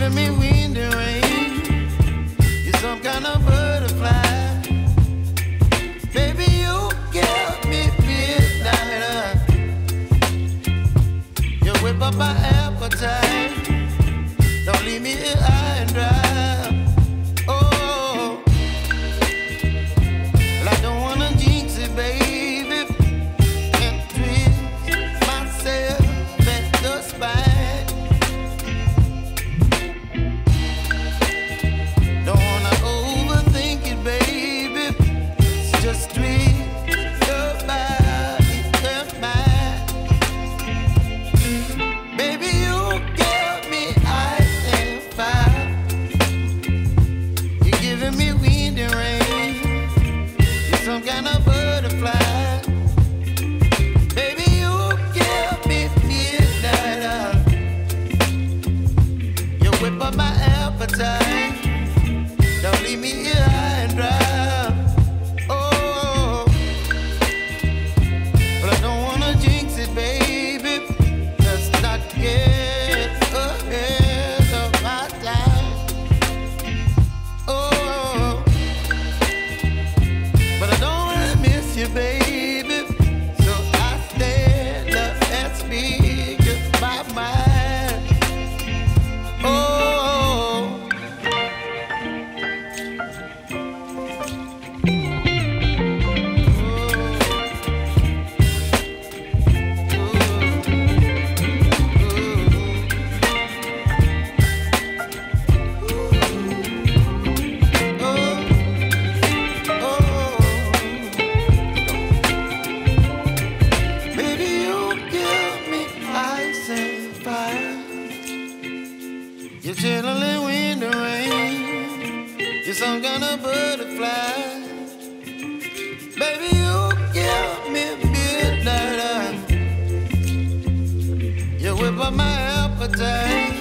giving me wind and rain. You're some kind of butterfly. Baby, you give me midnight. You whip up my appetite. Don't leave me here high and dry. Oh, well, I don't wanna jinx it, baby, and twist myself at the spine. Don't wanna overthink it, baby. It's just twist your body and mine. Baby, you give me ice and fire. You're giving me wind and rain. You're some kind of butterfly. Baby, you give me midnight. You whip up my appetite. Don't leave me here high and dry. Oh, but I don't wanna jinx it, baby. Let's not get ahead of my time. Oh, but I don't wanna miss you, baby. So I stand up and speak my mind. Oh. Baby, you give me ice and fire. You're chilling wind and rain. You're some kind of butterfly. Baby, you give me midnight. You whip up my appetite.